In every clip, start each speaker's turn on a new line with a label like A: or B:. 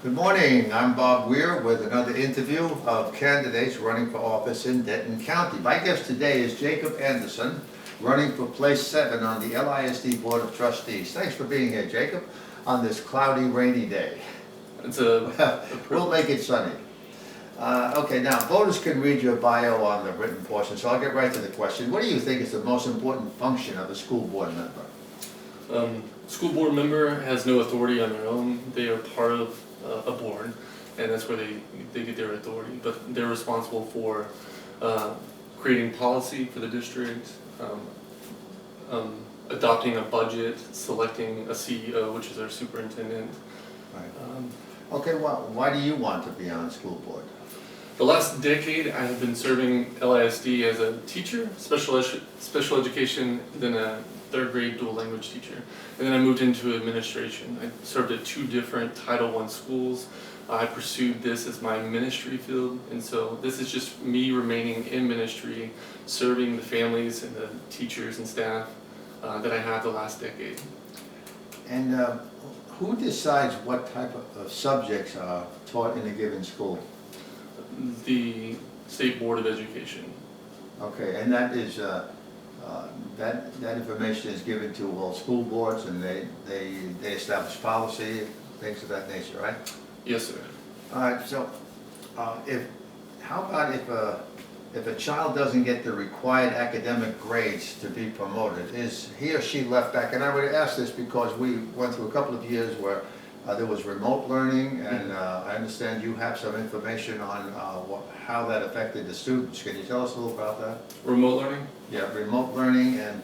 A: Good morning, I'm Bob Weir with another interview of candidates running for office in Denton County. My guest today is Jacob Anderson, running for place 7 on the LISD Board of Trustees. Thanks for being here, Jacob, on this cloudy, rainy day. We'll make it sunny. Okay, now voters can read your bio on the written portion, so I'll get right to the question. What do you think is the most important function of a school board member?
B: School board member has no authority on their own. They are part of a board, and that's where they get their authority. But they're responsible for creating policy for the district, adopting a budget, selecting a CEO, which is our superintendent.
A: Right. Okay, well, why do you want to be on the school board?
B: The last decade, I have been serving LISD as a teacher, special education, then a 3rd grade dual language teacher. And then I moved into administration. I served at 2 different Title I schools. I pursued this as my ministry field, and so this is just me remaining in ministry, serving the families and the teachers and staff that I have the last decade.
A: And who decides what type of subjects are taught in a given school?
B: The State Board of Education.
A: Okay, and that is that information is given to all school boards, and they establish policy, things of that nature, right?
B: Yes, sir.
A: All right. So, how about if a child doesn't get the required academic grades to be promoted, is he or she left back? And I would ask this because we went through a couple of years where there was remote learning, and I understand you have some information on how that affected the students. Can you tell us a little about that?
B: Remote learning?
A: Yeah, remote learning and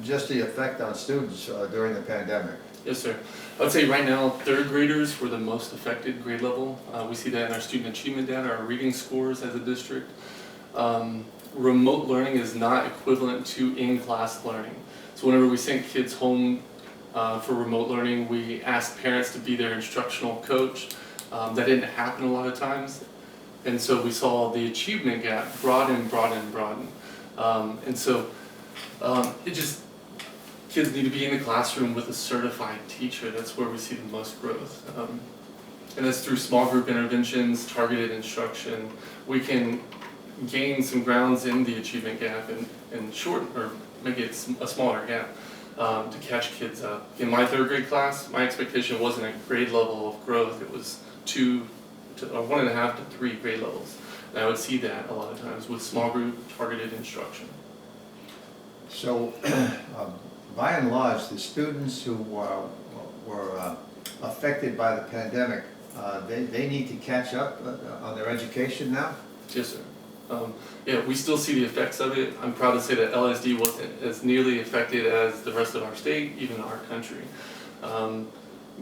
A: just the effect on students during the pandemic.
B: Yes, sir. I would say right now, 3rd graders were the most affected grade level. We see that in our student achievement data, our reading scores as a district. Remote learning is not equivalent to in-class learning. So whenever we send kids home for remote learning, we asked parents to be their instructional coach. That didn't happen a lot of times. And so we saw the achievement gap broaden. And so kids need to be in the classroom with a certified teacher. That's where we see the most growth. And that's through small group interventions, targeted instruction. We can gain some grounds in the achievement gap and shorten or make it a smaller gap. To catch kids up. In my 3rd grade class, my expectation wasn't a grade level of growth. It was 1.5 to 3 grade levels. And I would see that a lot of times with small group targeted instruction.
A: So, by and large, the students who were affected by the pandemic, they need to catch up on their education now?
B: Yes, sir. Yeah, we still see the effects of it. I'm proud to say that LSD wasn't as nearly affected as the rest of our state, even our country.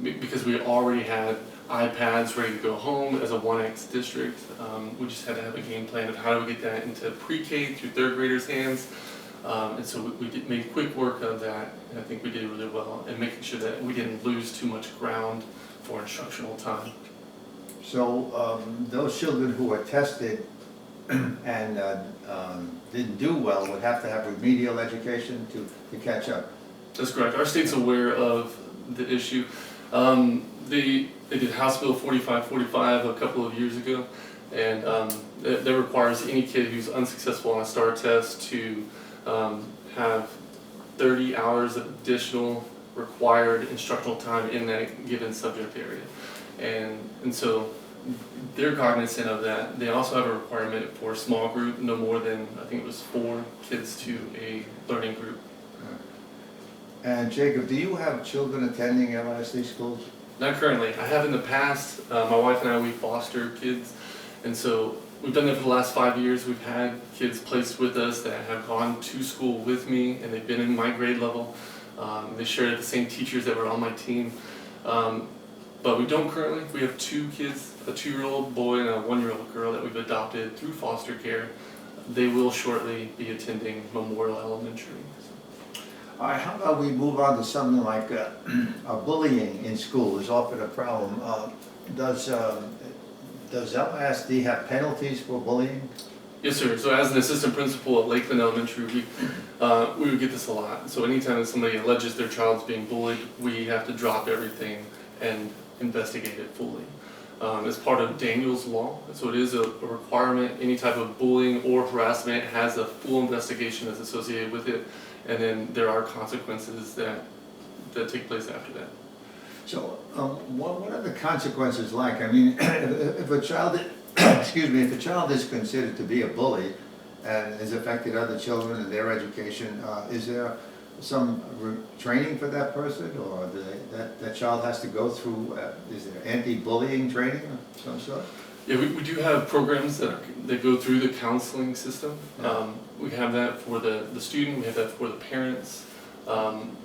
B: Because we already had iPads ready to go home as a 1X district. We just had to have a game plan of how do we get that into pre-K through 3rd graders' hands. And so we made quick work of that, and I think we did really well in making sure that we didn't lose too much ground for instructional time.
A: So those children who were tested and didn't do well would have to have remedial education to catch up.
B: That's correct. Our state's aware of the issue. They did House Bill 4545 a couple of years ago, and that requires any kid who's unsuccessful on a STAR test to have 30 hours of additional required instructional time in that given subject area. And so they're cognizant of that. They also have a requirement for a small group, no more than, I think it was 4 kids to a learning group.
A: And Jacob, do you have children attending LISD schools?
B: Not currently. I have in the past. My wife and I, we foster kids, and so we've done that for the last 5 years. We've had kids placed with us that have gone to school with me, and they've been in my grade level. They shared the same teachers that were on my team. But we don't currently. We have 2 kids, a 2-year-old boy and a 1-year-old girl that we've adopted through foster care. They will shortly be attending Memorial Elementary.
A: All right, how about we move on to something like bullying in school is often a problem. Does LISD have penalties for bullying?
B: Yes, sir. So as an assistant principal at Lakeland Elementary, we would get this a lot. So anytime somebody alleges their child's being bullied, we have to drop everything and investigate it fully. As part of Daniel's Law, so it is a requirement. Any type of bullying or harassment has a full investigation that's associated with it, and then there are consequences that take place after that.
A: So, what are the consequences like? I mean, if a child, excuse me, if a child is considered to be a bully and has affected other children and their education, is there some training for that person, or that child has to go through, is there anti-bullying training of some sort?
B: Yeah, we do have programs that go through the counseling system.
A: Yeah.
B: We have that for the student, we have that for the parents.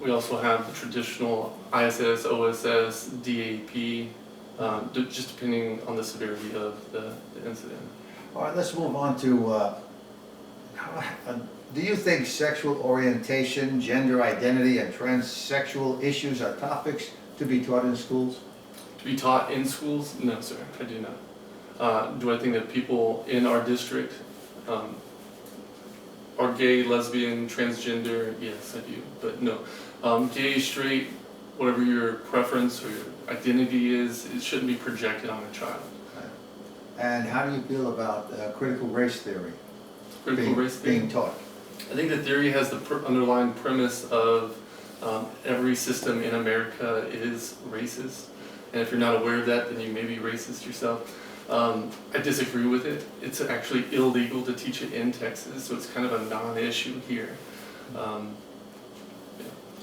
B: We also have the traditional ISS, OSS, DAP, just depending on the severity of the incident.
A: All right, let's move on to, do you think sexual orientation, gender identity, and transsexual issues are topics to be taught in schools?
B: To be taught in schools? No, sir, I do not. Do I think that people in our district are gay, lesbian, transgender? Yes, I do, but no. Gay, straight, whatever your preference or your identity is, it shouldn't be projected on a child.
A: And how do you feel about critical race theory?
B: Critical race theory?
A: Being taught?
B: I think the theory has the underlying premise of every system in America is racist. And if you're not aware of that, then you may be racist yourself. I disagree with it. It's actually illegal to teach it in Texas, so it's kind of a non-issue here.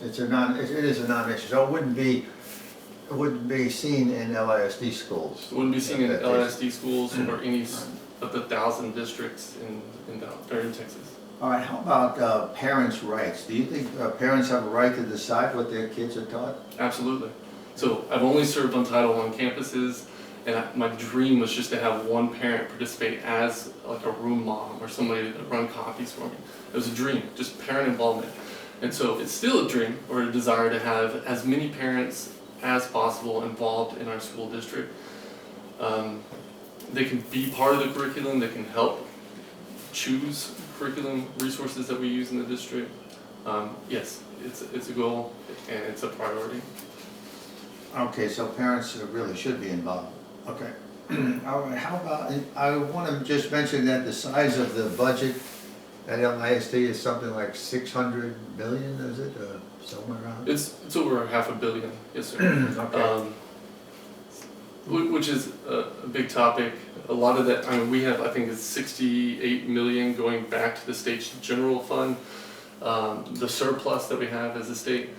A: It is a non-issue, so it wouldn't be seen in LISD schools.
B: It wouldn't be seen in LISD schools or any of the 1,000 districts in Texas.
A: All right, how about parents' rights? Do you think parents have a right to decide what their kids are taught?
B: Absolutely. So I've only served on Title I campuses, and my dream was just to have one parent participate as like a room mom or somebody to run copies for me. It was a dream, just parent involvement. And so it's still a dream or a desire to have as many parents as possible involved in our school district. They can be part of the curriculum, they can help choose curriculum resources that we use in the district. Yes, it's a goal and it's a priority.
A: Okay, so parents really should be involved. Okay. All right, how about, I want to just mention that the size of the budget at LISD is something like 600 million, is it, somewhere around?
B: It's over $500 million, yes sir.
A: Okay.
B: Which is a big topic. A lot of that, I mean, we have, I think it's 68 million going back to the state's general fund. The surplus that we have as a state,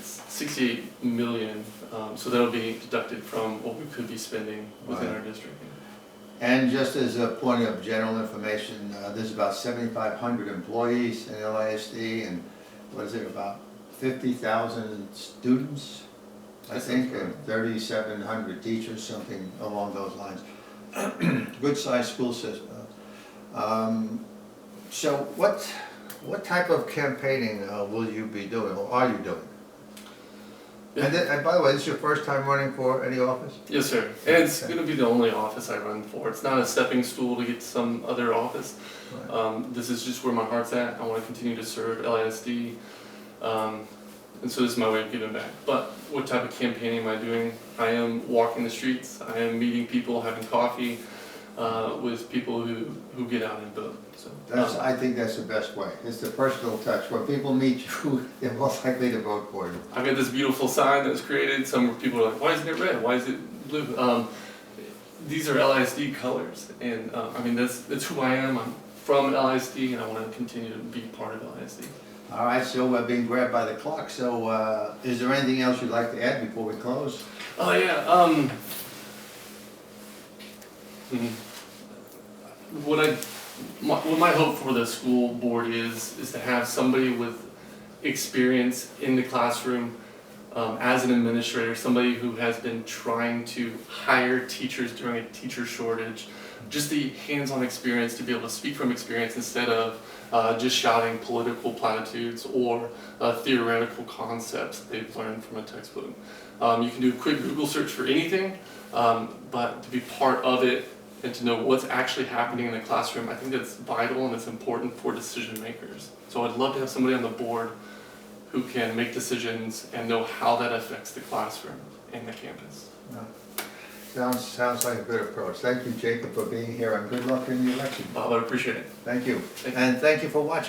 B: 68 million, so that'll be deducted from what we could be spending within our district.
A: And just as a point of general information, there's about 7,500 employees in LISD, and what is it, about 50,000 students, I think, and 3,700 teachers, something along those lines. Good sized school system. So what type of campaigning will you be doing, or are you doing?
B: Yeah.
A: And by the way, this is your first time running for any office?
B: Yes, sir. And it's going to be the only office I run for. It's not a stepping stool to get to some other office. Right. This is just where my heart's at. I want to continue to serve LISD. And so this is my way of giving back. But what type of campaigning am I doing? I am walking the streets. I am meeting people, having coffee with people who get out and vote. So
A: I think that's the best way. It's the personal touch. When people meet you, they're most likely to vote for you.
B: I've got this beautiful sign that was created. Some people are like, why isn't it red? Why is it blue? These are LISD colors. And I mean, that's who I am. I'm from LISD and I want to continue to be part of LISD.
A: All right, so we're being grabbed by the clock. So is there anything else you'd like to add before we close?
B: Oh yeah. What my hope for the school board is to have somebody with experience in the classroom as an administrator, somebody who has been trying to hire teachers during a teacher shortage, just the hands-on experience to be able to speak from experience instead of just shouting political platitudes or theoretical concepts that they've learned from a textbook. You can do a quick Google search for anything, but to be part of it and to know what's actually happening in the classroom, I think that's vital and it's important for decision makers. So I'd love to have somebody on the board who can make decisions and know how that affects the classroom and the campus.
A: Sounds like a good approach. Thank you, Jacob, for being here, and good luck in the election.
B: Bob, I appreciate it.
A: Thank you.
B: Thank you.
A: And thank you for watching.